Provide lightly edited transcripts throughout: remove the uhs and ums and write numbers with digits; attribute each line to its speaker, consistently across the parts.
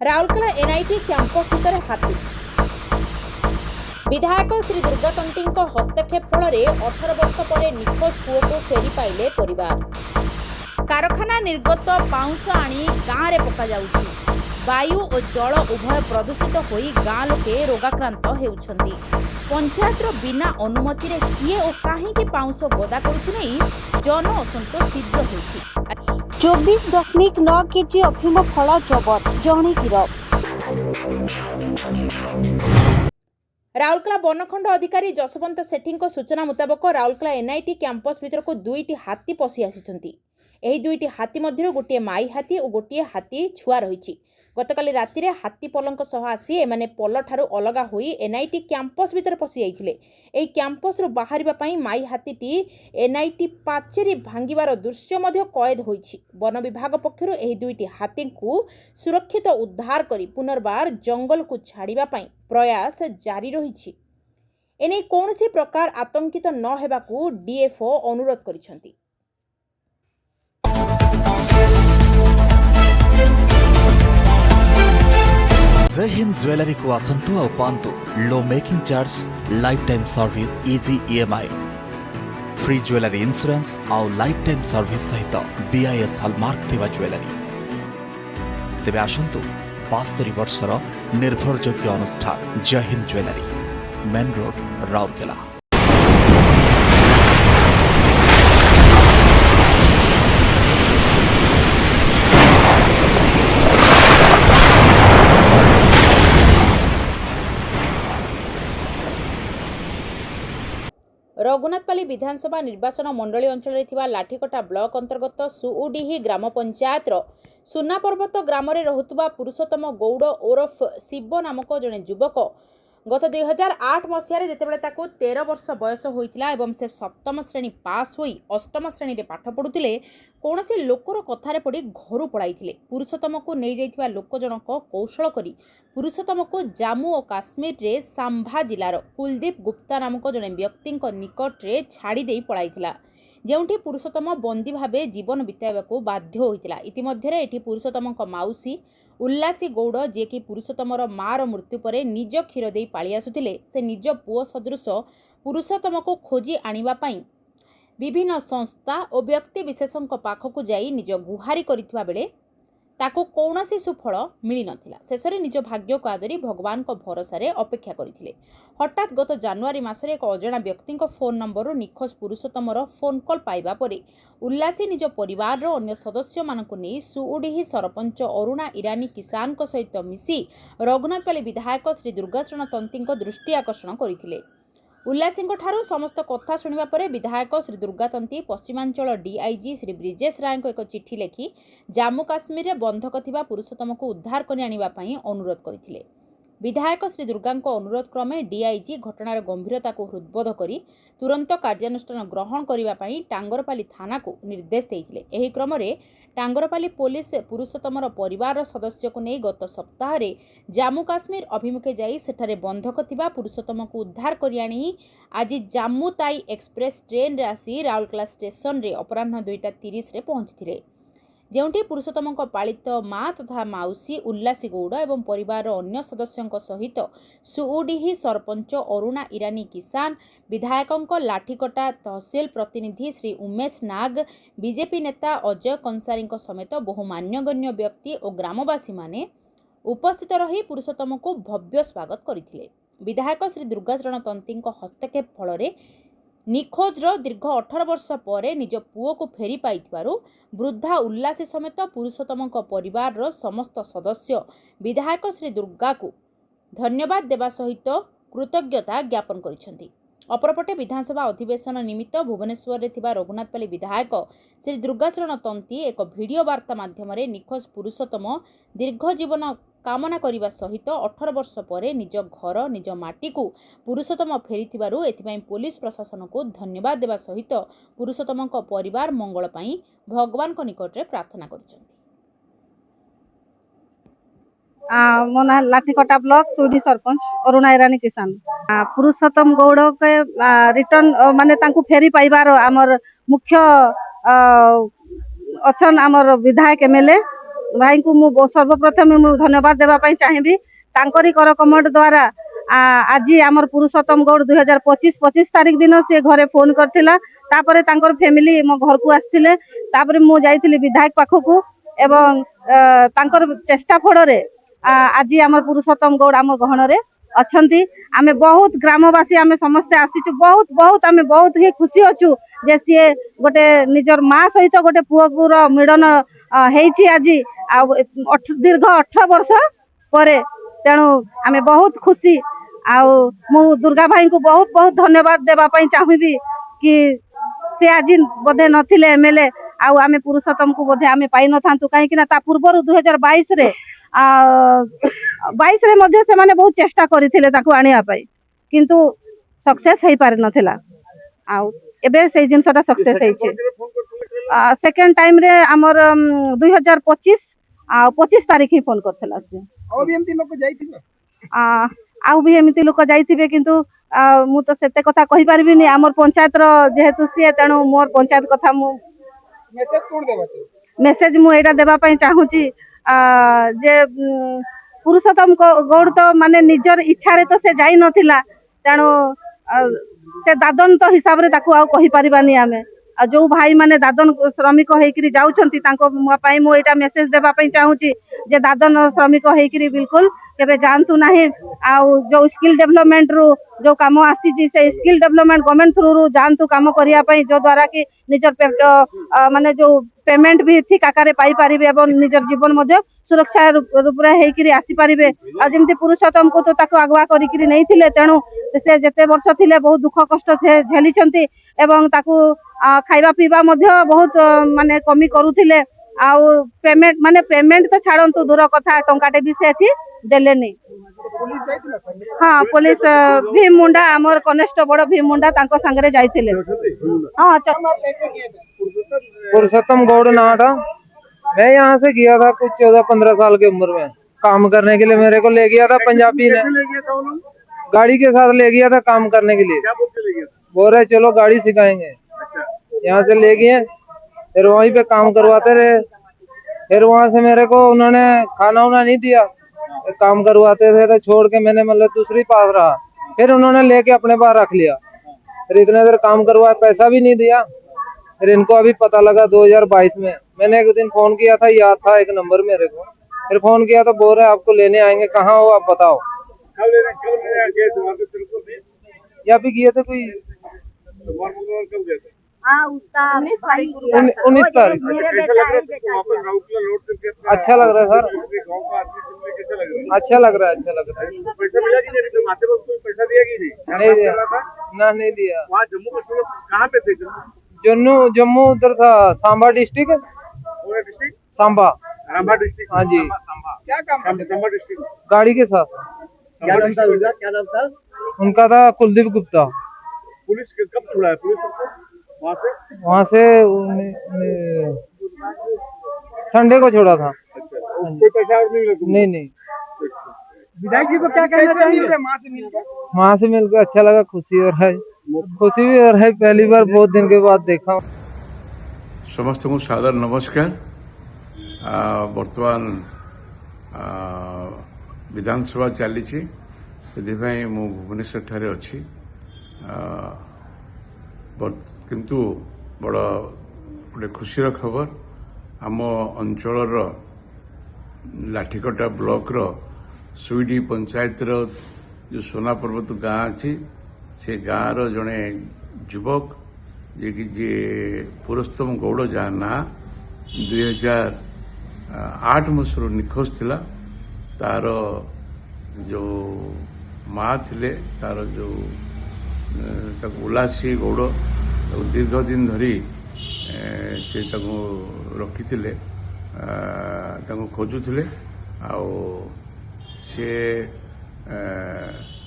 Speaker 1: Rourkela NIT campus भितर हाथी विधायक श्री दुर्गाकांती हस्तक्षेप फल 18 वर्ष पर निखोज पुओ को फेरी पाइले परिवार। कारखाना निर्गत पाउंश आनी गाँव में पका जाउछि। वायु और जल उभय प्रदूषित होई गाँ लोके रोगाक्रांत हेउछंती। पंचायत बिना अनुमति रे किए और काहेकि पाउंश गदा करुछि नै जन असंतोष तीव्र होछि।
Speaker 2: 24.9 केजी अफीम फल जबत, जणे गिरफ।
Speaker 1: राउरकेला बनखंड अधिकारी जसवंत सेठी सूचना मुताबक राउरकेला एनआईटी कैंपस भीतर को दुईटी हाथी पशि आसिछंती। एही दुईटी हाथी मध्यरु गोटे माई हाथी और गोटे हाथी छुआ रहिछि। गतकाली राति रे हाथी पलंक सह आसी एमाने पल ठारू अलगा होई एनआईटी कैंपस भीतर पशि जाइथिले। एही कैंपस रु बाहरिबा पई माई हाथीटी एनआईटी पाचेरी भांगिबार दृश्य मध्य कैद होइछि। वन विभाग पक्षरु एही दुईटी हाथी को सुरक्षित उद्धार करी पुनर्बार जंगल को छाड़िबा पई प्रयास जारी रहिछि। एने कौनसी प्रकार आतंकित न हेबाकू डीएफओ अनुरोध करिसंती।
Speaker 3: जय हिंद ज्वेलरी को आसंतु और पांतु low making charge, life time service, easy EMI, free jewellery insurance और लाइफ टाइम सर्विस सहित बीआईएस हॉलमार्क थिबा ज्वेलरी। तेबे आसंतु 72 वर्षर निर्भरयोग्य अनुष्ठान Jai Hind jewellery, main road, Rourkela.
Speaker 1: Raghunathpali विधानसभा निर्वाचन मंडली अंचल में लाठीकटा ब्लॉक अंतर्गत सुउडीही ग्राम पंचायत सुना पर्वत ग्राम में रहुतबा पुरुषोत्तम गौड़ ओरफ शिव नामक जड़े युवक गत 2008 मसीह जितेबाला ताकू 13 वर्ष बयस होइतिला एवं से सप्तम श्रेणी पास होई अष्टम श्रेणी रे पाठ पढ़ुथिले। कौनसी लोकर कथारे पड़ी घर पड़ाइथिले। पुरुषोत्तम को नहीं जाइथिबा लोक जनक कौशल करी पुरुषोत्तम को जम्मू और काश्मीर रे सांभा जिलार कुलदीप गुप्ता नामक जड़े व्यक्ति निकट रे छाड़ी देई पड़ाइथिला, जेउठी पुरुषोत्तम बंदी भावे जीवन बिताइबाकू बाध्य होइतिला। इतिमध्ये एठी पुरुषोत्तम माउसी उल्लासी गौड़ जे कि पुरुषोत्तमर मार मृत्यु पर निज क्षीर दे पाली आसुथिले, से निज पुओ सदृश पुरुषोत्तम को खोजी आनिबा पई विभिन्न संस्था और व्यक्ति विशेषों पाखक जाई निज गुहारी करिथिबा बेले ताको कौनसी सुफल मिली नथिला। शेषरे निज भाग्य को आदरी भगवान को भरोसा रे अपेक्षा करिथिले। हठात गत जनवरी मासरे एक अजणा व्यक्ति फोन नंबर निखोज पुरुषोत्तमर फोन कॉल पाइबा परे उल्लासी निज परिवार रो अन्य सदस्य मानकु नै सुउडीही सरपंच अरुणा ईरानी किसान को सहित मिसी रघुनाथपाली विधायक श्री दुर्गाचरण तंती दृष्टि आकर्षण करथिले। उल्लासी ठारू समस्त कथा शुणिबा परे विधायक श्री दुर्गातंती पश्चिमांचल डीआईजी श्री ब्रिजेश राय को एक चिठी लिखि जम्मू काश्मीर रे बंधक थिबा पुरुषोत्तम को उद्धार करि आनिबा पई अनुरोध करथिले। विधायक श्री दुर्गा अनुरोध क्रमे डीआईजी घटनार गंभीरता को हृदबोध करी तुरंत कार्यानुष्ठान ग्रहण करिबा पई टांगरपाली थाना को निर्देश देइथिले। एही क्रम रे टांगरपाली पुलिस पुरुषोत्तमर परिवार सदस्य को नहीं गत सप्ताह रे जम्मू काश्मीर अभिमुखे जाई सेठारे बंधक थिबा पुरुषोत्तम को उद्धार करि आनी आज जम्मू ताई एक्सप्रेस ट्रेन रे आसी राउरकेला स्टेशन रे अपराह्न 2:30 रे पहुंचथिले, जेउठी पुरुषोत्तम पालित माँ तथा माउसी उल्लासी गौड़ एवं परिवार अन्य सदस्यों सहित सुउडीही सरपंच अरुणा ईरानी किसान विधायकों लाठीकटा तहसील प्रतिनिधि श्री उमेश नाग बीजेपी नेता अजय कंसारी समेत बहु मान्यगण्य व्यक्ति और ग्रामवासी माने उपस्थित रही पुरुषोत्तम को भव्य स्वागत करथिले। विधायक श्री दुर्गाचरण तंती हस्तक्षेप फल निखोज दीर्घ 18 वर्ष पर निज पुओ को फेरी पाइथिबारु वृद्धा उल्लासी समेत पुरुषोत्तम परिवार समस्त सदस्य विधायक श्री दुर्गा को धन्यवाद देवा सहित कृतज्ञता ज्ञापन करिसेंती। अपरपटे विधानसभा अधिवेशन निमित्त भुवनेश्वर रे थिबा रघुनाथपाली विधायक श्री दुर्गाचरण तंती एक वीडियो वार्ता माध्यम निखोज पुरुषोत्तम दीर्घ जीवन कामना करने सहित 18 वर्ष पर निज घर निज माटी को पुरुषोत्तम फेरी एथिपाई पुलिस प्रशासन को धन्यवाद देवा सहित पुरुषोत्तम परिवार मंगल पाई भगवान को निकट रे प्रार्थना करिसेंती।
Speaker 4: मो ना लाठीकटा ब्लॉक सुडी सरपंच अरुणा ईरानी किसान पुरुषोत्तम गौड़ के रिटर्न माने तांकु फेरी पाइबार आमर मुख्य अछन आमर विधायक एमएलए भाई को मु सर्वप्रथम मु धन्यवाद देवा चाहिए तांकरी कर कमेंट द्वारा आज आमर पुरुषोत्तम गौड़ 2025 तारीख दिन से घरे फोन करथिला तापरे तांकर फैमिली मो घर को आस्थिले तापरे मु जाइथिली विधायक पाखकू एवं तांकर चेष्टा फल रे आज आमर पुरुषोत्तम गौड़ आम गहन रे अच्छी आमे बहुत ग्रामवासी आमे समस्ते आसीचु बहुत बहुत आमे बहुत ही खुशी अच्छु जे सी गोटे निजर माँ सहित गोटे पुअपुर मिलन हेछि आज दीर्घ 18 वर्ष पर तेणु आमे बहुत खुशी मु दुर्गा भाई को बहुत बहुत धन्यवाद देवा चाहिए कि से आज बोधे नथिले एमएलए आमे पुरुषोत्तम को बोधे आमे पाई न थांतु काहे कि ना ता पूर्व 2022 रे 22 रे मध्ये से माने बहुत चेष्टा करथिले ताकू आनिया पाई किंतु सक्सेस हेई पारि नथिला एबे से जिनसटा सक्सेस हेछि सेकंड टाइम रे हमर 2025 25 तारीख ही फोन करथिला से
Speaker 5: भी एमती लोक जाइथिबे
Speaker 4: आउ भी एमती लोक जाइथिबे किंतु मु तो सेते कथा कहि पारबिनी हमर पंचायत रो जेहेतु से तेणु मोर पंचायत कथा मु
Speaker 5: मेसेज कोन देबा
Speaker 4: मेसेज मु एटा देबा पई चाहूची जे पुरुषोत्तम गौड़ तो माने निजर इच्छा रे तो से जाई नथिला तेणु से दादन तो हिसाब रे ताकू आउ कहि परिबानी आमे जो भाई माने दादन श्रमिक हेकरी जाउछंती तांको पाई मो एटा मेसेज देबा पई चाहूची जे दादन श्रमिक हेकरी बिल्कुल केबे जानतु नाही जो स्किल डेवलपमेंट रू जो काम आसी से स्किल डेवलपमेंट गवर्नमेंट थ्रू रू जानतु काम करिया पई जो द्वारा कि निजर माने जो पेमेंट भी ठीक आकार पाई पारिबे एवं निजर जीवन मध्य सुरक्षा रूप रे हेकरी आसी पारिबे जेमति पुरुषोत्तम को तो ताको अगवा करिकरी नैथिले तेणु से जेते वर्ष थिले बहुत दुख कष्ट से झेली छंती एवं ताको खाइबा पीबा मध्य बहुत माने कमी करूथिले पेमेंट माने पेमेंट तो छाड़ंतु दूर कथा टंकाटे भी से एथि देलेनी
Speaker 5: पुलिस जाइथिला
Speaker 4: हाँ पुलिस भीम मुंडा आमर कनेस्टेबल भीम मुंडा तांको संगरे जाइथिले हाँ
Speaker 6: पुरुषोत्तम गौड़ नाटा मैं यहाँ से गया था कुछ 14-15 साल की उम्र में काम करने के लिए मेरे को ले गया था पंजाबी ने गाड़ी के साथ ले गया था काम करने के लिए बोल रहे चलो गाड़ी सिखाएंगे यहाँ से ले गए फिर वहीं पे काम करवाते रहे फिर वहां से मेरे को उन्होंने खाना उना नहीं दिया काम करवाते थे तो छोड़ के मैंने मतलब दूसरी पास रहा फिर उन्होंने लेके अपने पास रख लिया फिर इतने देर काम करवाया पैसा भी नहीं दिया फिर इनको अभी पता लगा 2022 में मैंने एक दिन फोन किया था याद था एक नंबर मेरे को फिर फोन किया तो बोल रहे आपको लेने आएंगे कहाँ हो आप बताओ या भी किए थे कोई 19 तारीख अच्छा लग रहा है सर अच्छा लग रहा है
Speaker 5: पैसा मिला कि नहीं तो आते वक्त कोई पैसा दिया कि
Speaker 6: नहीं दिया ना नहीं दिया
Speaker 5: वहाँ जम्मू कश्मीर कहाँ पे थे
Speaker 6: जम्मू उधर था सांबा डिस्ट्रिक्ट सांबा
Speaker 5: डिस्ट्रिक्ट
Speaker 6: हाँ जी
Speaker 5: क्या काम करते सांबा डिस्ट्रिक्ट
Speaker 6: गाड़ी के साथ
Speaker 5: क्या नाम था उनका क्या नाम था
Speaker 6: उनका था कुलदीप गुप्ता
Speaker 5: पुलिस कब छुड़ा है पुलिस
Speaker 6: वहाँ से संडे को छोड़ा था
Speaker 5: कोई पैसा और नहीं
Speaker 6: नहीं
Speaker 5: विधायक जी को क्या कहना चाहिए
Speaker 6: माँ से मिलकर अच्छा लगा खुशी और है खुशी भी और है पहली बार बहुत दिन के बाद देखा
Speaker 7: समस्त को सादर नमस्कार बर्तमान विधानसभा चली से भुवनेश्वर ठारे अच्छी किंतु बड़ गोटे खुशीर खबर आम अंचलर लाठीकटा ब्लॉक सुईडी पंचायत जो सोना पर्वत गाँ अच्छी से गाँव जड़े युवक जे कि जे पुरुषोत्तम गौड़ जहाँ ना 2008 मसीह निखोज थिला तार जो माँ थिले तार जो उल्लासी गौड़ दीर्घ दिन धरी से रखी खोजुले से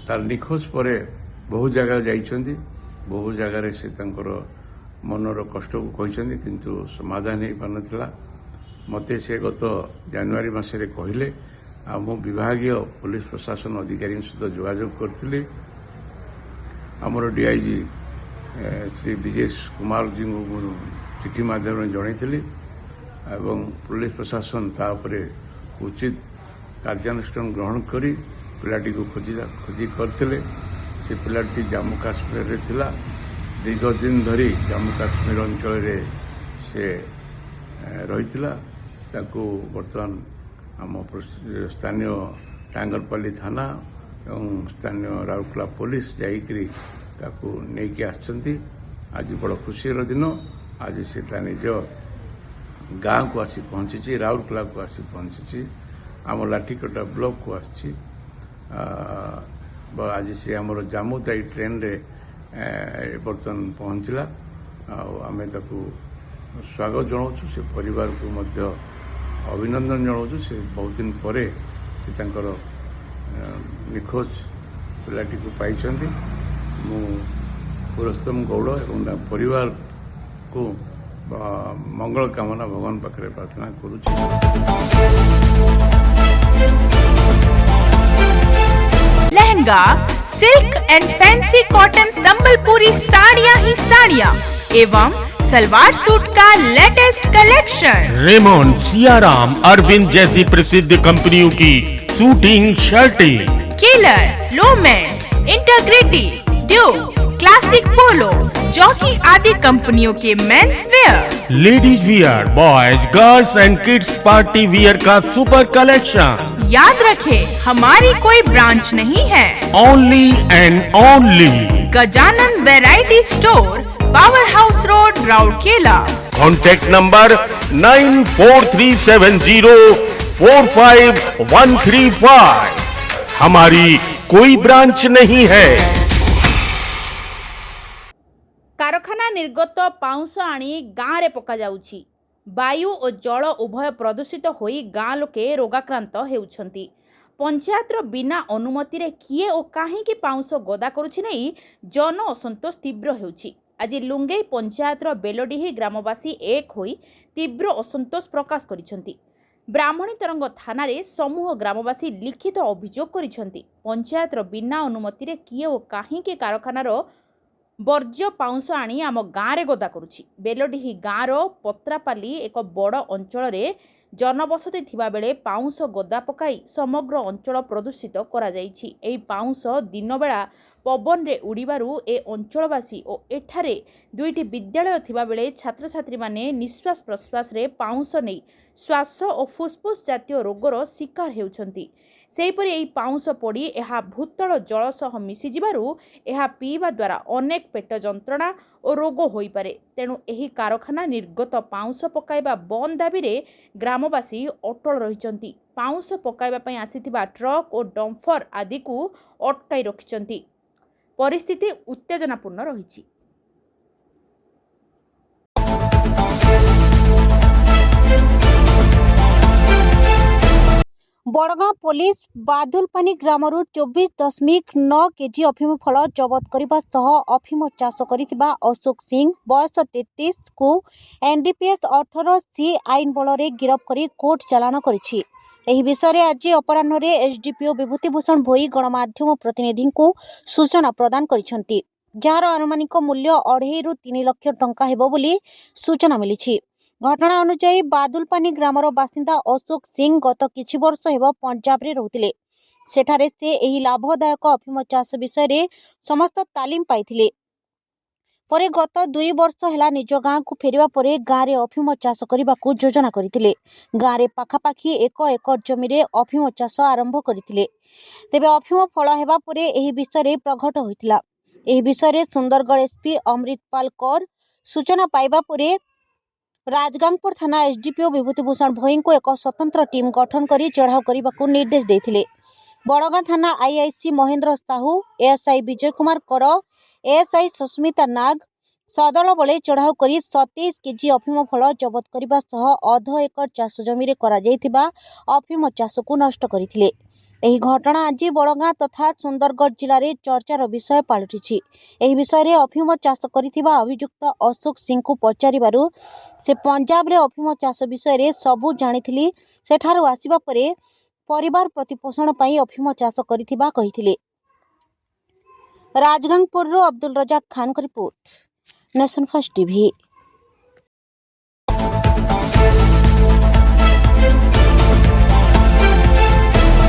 Speaker 7: तार निखोज पर बहु जगह जाइछन्ति बहु जगार से मनर कष्ट को कहते किंतु समाधान हो पारा मते से गत जनवरी मसरे कहले मो विभागीय पुलिस प्रशासन अधिकारी सहित जोगाजोग करी आमर डीआईजी श्री विजेश कुमार जी को चिठी माध्यम जनई ଏବଂ ପୁଲିସ ପ୍ରଶାସନ ତା ଉପରେ ଉଚିତ କାର୍ଯ୍ୟାନୁଷ୍ଠାନ ଗ୍ରହଣ କରି ପିଲାଟିକୁ ଖୋଜି କରିଥିଲେ। ସେ ପିଲାଟି ଜାମ୍ମୁ କାଶ୍ମୀରରେ ଥିଲା। ଦୀର୍ଘ ଦିନ ଧରି ଜାମ୍ମୁ କାଶ୍ମୀର ଅଞ୍ଚଳରେ ସେ ରହିଥିଲା। ତାକୁ ବର୍ତ୍ତମାନ ଆମ ସ୍ଥାନୀୟ ଟାଙ୍ଗରପାଲି ଥାନା ଏବଂ ସ୍ଥାନୀୟ ରାଉରକେଲା ପୋଲିସ ଯାଇକରି ତାକୁ ନେଇକି ଆସିଛନ୍ତି। ଆଜି ବଡ଼ ଖୁସିର ଦିନ। ଆଜି ସେ ତା ନିଜ ଗାଁକୁ ଆସି ପହଞ୍ଚିଛି, ରାଉରକେଲାକୁ ଆସି ପହଞ୍ଚିଛି, ଆମ ଲାଠିକଟା ବ୍ଲକକୁ ଆସିଛି। ଆଜି ସେ ଆମର ଜାମ୍ମୁତାଇ ଟ୍ରେନରେ ବର୍ତ୍ତମାନ ପହଞ୍ଚିଲା। ଆଉ ଆମେ ତାକୁ ସ୍ୱାଗତ ଜଣାଉଛୁ। ସେ ପରିବାରକୁ ମଧ୍ୟ ଅଭିନନ୍ଦନ ଜଣାଉଛୁ। ସେ ବହୁତ ଦିନ ପରେ ସେ ତାଙ୍କର ନିଖୋଜ ପିଲାଟିକୁ ପାଇଛନ୍ତି। ମୁଁ ପୁରୁଷୋତ୍ତମ ଗୌଡ଼ ଏବଂ ତାଙ୍କ ପରିବାରକୁ ମଙ୍ଗଳ କାମନା ଭଗବାନ ପାଖରେ ପ୍ରାର୍ଥନା କରୁଛି।
Speaker 8: Lehenga, silk and fancy cotton Sambalpuri साड़ियाँ ही साड़ियाँ एवं सलवार सूट का latest collection.
Speaker 9: Raymond, Siyaram, Arvind जैसी प्रसिद्ध कंपनियों की शूटिंग शर्टें,
Speaker 8: केलर, लोमेन, Integrity, Duke, Classic Polo, Jockey आदि कंपनियों के men's wear,
Speaker 9: ladies wear, boys, girls and kids party wear का सुपर कलेक्शन।
Speaker 8: याद रखें, हमारी कोई ब्रांच नहीं है।
Speaker 9: Only and only
Speaker 8: Gajanan variety store, power house road, Rourkela.
Speaker 9: Contact number 9437045135। हमारी कोई ब्रांच नहीं है।
Speaker 1: कारखाना निर्गत पाउंश आनी गाँव में पका जाउछि। वायु और जल उभय प्रदूषित होई गाँ लोके रोगाक्रांत हेउछंती। पंचायतर बिना अनुमति रे किए और काहींकि पाउंश गदा करुछि नै जन असंतोष तीव्र हेउछि। आज लुंगेई पंचायतर बेलडीही ग्रामवासी एक होई तीव्र असंतोष प्रकाश करिसंती। ब्राह्मणी तरंग थाना रे समूह ग्रामवासी लिखित अभियोग करिसंती। पंचायतर बिना अनुमति रे किए और काहींकि कारखानार ବର୍ଜ୍ୟ ପାଉଁଶ ଆଣି ଆମ ଗାଁରେ ଗଦା କରୁଛି। ବେଲଡିହି ଗାଁର ପତ୍ରାପାଲି ଏକ ବଡ଼ ଅଞ୍ଚଳରେ ଜନବସତି ଥିବାବେଳେ ପାଉଁଶ ଗଦା ପକାଇ ସମଗ୍ର ଅଞ୍ଚଳ ପ୍ରଦୂଷିତ କରାଯାଇଛି। ଏହି ପାଉଁଶ ଦିନବେଳା ପବନରେ ଉଡ଼ିବାରୁ ଏ ଅଞ୍ଚଳବାସୀ ଓ ଏଠାରେ ଦୁଇଟି ବିଦ୍ୟାଳୟ ଥିବାବେଳେ ଛାତ୍ରଛାତ୍ରୀମାନେ ନିଶ୍ୱାସ ପ୍ରଶ୍ୱାସରେ ପାଉଁଶ ନେଇ ଶ୍ୱାସ ଓ ଫୁସ୍ଫୁସ୍ ଜାତୀୟ ରୋଗର ଶିକାର ହେଉଛନ୍ତି। ସେହିପରି ଏହି ପାଉଁଶ ପଡ଼ି ଏହା ଭୂତଳ ଜଳ ସହ ମିଶିଯିବାରୁ ଏହା ପିଇବା ଦ୍ୱାରା ଅନେକ ପେଟ ଯନ୍ତ୍ରଣା ଓ ରୋଗ ହୋଇପାରେ। ତେଣୁ ଏହି କାରଖାନା ନିର୍ଗତ ପାଉଁଶ ପକାଇବା ବନ୍ଦ ଦାବିରେ ଗ୍ରାମବାସୀ ଅଟଳ ରହିଛନ୍ତି। ପାଉଁଶ ପକାଇବା ପାଇଁ ଆସିଥିବା ଟ୍ରକ୍ ଓ ଡମ୍ଫର ଆଦିକୁ ଅଟକାଇ ରଖିଛନ୍ତି। ପରିସ୍ଥିତି ଉତ୍ତେଜନାପୂର୍ଣ୍ଣ ରହିଛି।
Speaker 2: बड़गां पुलिस बादुलपानी ग्रामरू 24.9 केजी अफिम फल जबत करने सह अफिम चाष करिथिबा अशोक सिंह बयस 33 को एनडीपीएस 18C आईन बल गिरफ कर कोर्ट चालान करिछि। एही विषय में आज अपराह्न एसडीपीओ विभूतिभूषण भोई गणमाध्यम प्रतिनिधि को सूचना प्रदान करिसेंति। जार आनुमानिक मूल्य 2.5 ରୁ 3 लाख टंका हेबो बोली सूचना मिली। घटना अनुसार बादुलपानी ग्रामर बासिंदा अशोक सिंह गत किछि वर्ष हेब पंजाब रे रहुतिले। सेठारे से एही लाभदायक अफिम चाष विषय रे समस्त तालीम पाइथिले। परे गत 2 वर्ष हेला निज गाँ को फेरिबा परे गाँ रे अफिम चाष करबा को योजना करिथिले। गाँ रे पाखापाखी 1 एकड़ जमी रे अफिम चाष आरंभ करिथिले। तेबे अफिम फल हेबा परे एही विषय रे प्रघट होइथिला। एही विषय रे सुंदरगढ़ एसपी अमृतपाल कौर सूचना पाइबा परे राजगांगपुर थाना एसडीपीओ विभूतिभूषण भोई को एक स्वतंत्र टीम गठन करी चढ़ाव करने को निर्देश देथिले। बड़गां थाना आईआईसी महेंद्र साहू, एएसआई विजय कुमार कर, एएसआई सुस्मिता नाग सदल बले चढ़ाव करी 27 केजी अफिम फल जबत करने सह 1/2 एकड़ चाष जमी रे करा जायथिबा अफिम चाष को नष्ट करथिले। एही घटना आज बड़गां तथा सुंदरगढ़ जिले में चर्चार विषय पलटिछि। एही विषय में अफिम चाष करिथिबा अभियुक्त अशोक सिंह को पचारिबारु से पंजाब रे अफिम चाष विषय में सबू जानिथिली। सेठारु आसिबा परे परिवार प्रतिपोषण पई अफिम चाष करिथिबा कहिथिले। राजगांगपुर अब्दुल रजाक खान का रिपोर्ट, नेशन फर्स्ट टीवी।